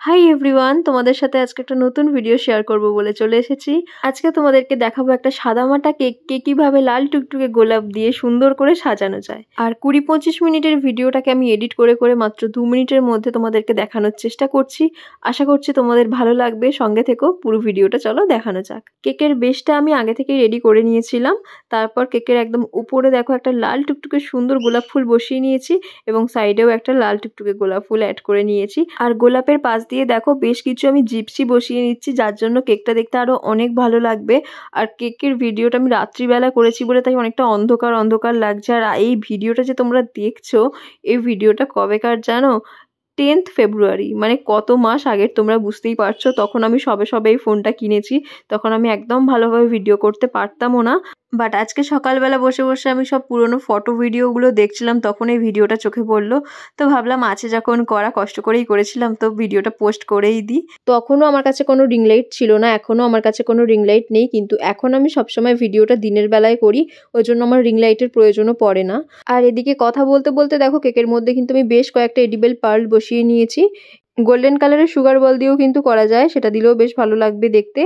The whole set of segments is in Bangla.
হাই এভরিওয়ান, তোমাদের সাথে আজকে একটা নতুন ভিডিও শেয়ার করব বলে চলে এসেছি। আজকে তোমাদেরকে দেখাবো একটা সাদামাটা কেককে কিভাবে লাল টুকটুকে গোলাপ দিয়ে সুন্দর করে সাজানো যায়। আর 20-25 মিনিটের ভিডিওটাকে আমি এডিট করে করে মাত্র 2 মিনিটের মধ্যে তোমাদেরকে দেখানোর চেষ্টা করছি। আশা করছি তোমাদের ভালো লাগবে, সঙ্গে থেকো, পুরো ভিডিওটা চলো দেখানো যাক। কেকের বেসটা আমি আগে থেকেই রেডি করে নিয়েছিলাম। তারপর কেকের একদম উপরে দেখো একটা লাল টুকটুকে সুন্দর গোলাপ ফুল বসিয়ে নিয়েছি এবং সাইডেও একটা লাল টুকটুকে গোলাপ ফুল অ্যাড করে নিয়েছি। আর গোলাপের পাশ দিয়ে দেখো বেশ কিছু আমি জিপসি বসিয়ে নিচ্ছি, যার জন্য কেকটা দেখতে আরো অনেক ভালো লাগবে। আর কেকের ভিডিওটা আমি রাত্রিবেলা করেছি বলে তাই অনেকটা অন্ধকার অন্ধকার লাগছে। আর এই ভিডিওটা যে তোমরা দেখছো, এই ভিডিওটা কবেকার জানো? 10th ফেব্রুয়ারি, মানে কত মাস আগের তোমরা বুঝতেই পারছো। তখন আমি সবে সবে এই ফোনটা কিনেছি, তখন আমি একদম ভালোভাবে ভিডিও করতে পারতামও না। বাট আজকে সকালবেলা বসে বসে আমি সব পুরনো ফটো ভিডিওগুলো দেখছিলাম, তখন এই ভিডিওটা চোখে পড়লো। তো ভাবলাম আছে যখন করা, কষ্ট করেই করেছিলাম, তো ভিডিওটা পোস্ট করেই দিই। তখনও আমার কাছে কোনো রিং লাইট ছিল না, এখনও আমার কাছে কোনো রিং লাইট নেই, কিন্তু এখন আমি সবসময় ভিডিওটা দিনের বেলায় করি, ওই জন্য আমার রিং লাইটের প্রয়োজনও পড়ে না। আর এদিকে কথা বলতে বলতে দেখো কেকের মধ্যে কিন্তু আমি বেশ কয়েকটা এডিবল পার্ল বসিয়ে নিয়েছি। গোল্ডেন কালারের সুগার বল দিয়েও কিন্তু করা যায়, সেটা দিলেও বেশ ভালো লাগবে দেখতে।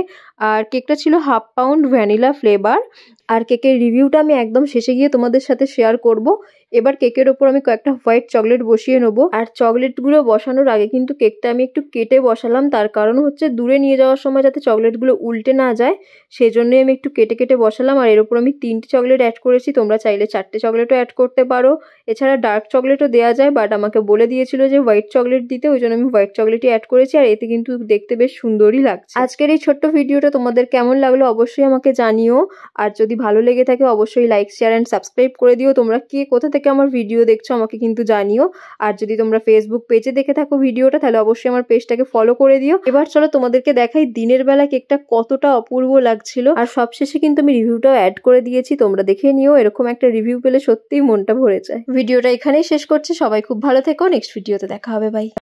আর কেকটা ছিল 1/2 পাউন্ড ভ্যানিলা ফ্লেভার। আর কেকের রিভিউটা আমি একদম শেষে গিয়ে তোমাদের সাথে শেয়ার করব। এবার কেকের ওপর আমি কয়েকটা হোয়াইট চকলেট বসিয়ে নেবো। আর চকলেটগুলো বসানোর আগে কিন্তু কেকটা আমি একটু কেটে বসালাম, তার কারণ হচ্ছে দূরে নিয়ে যাওয়ার সময় যাতে চকলেটগুলো উল্টে না যায়, সেই জন্যই আমি একটু কেটে কেটে বসালাম। আর এর ওপর আমি 3টে চকলেট অ্যাড করেছি, তোমরা চাইলে 4টে চকলেটও অ্যাড করতে পারো। এছাড়া ডার্ক চকলেটও দেওয়া যায়, বাট আমাকে বলে দিয়েছিল যে হোয়াইট চকলেট দিতে, ওই জন্য আমি হোয়াইট চকলেটই অ্যাড করেছি। আর এতে কিন্তু দেখতে বেশ সুন্দরই লাগছে। আজকের এই ছোট্ট ভিডিওটা তোমাদের কেমন লাগলো অবশ্যই আমাকে জানিও। আর যদি ভালো লেগে থাকে অবশ্যই লাইক, শেয়ার অ্যান্ড সাবস্ক্রাইব করে দিও। তোমরা কে কোথা থেকে আমার ভিডিও দেখছো আমাকে কিন্তু জানিও। আর যদি তোমরা ফেসবুক পেজে দেখে থাকো ভিডিওটা, তাহলে অবশ্যই আমার পেজটাকে ফলো করে দিও। এবার চলো তোমাদেরকে দেখাই দিনের বেলা কেকটা কতটা অপূর্ব লাগছিল। আর সবশেষে কিন্তু আমি রিভিউটাও অ্যাড করে দিয়েছি, তোমরা দেখে নিও। এরকম একটা রিভিউ পেলে সত্যিই মনটা ভরে যায়। ভিডিওটা এখানেই শেষ করছি, সবাই খুব ভালো থেকো, নেক্সট ভিডিওতে দেখা হবে, বাই।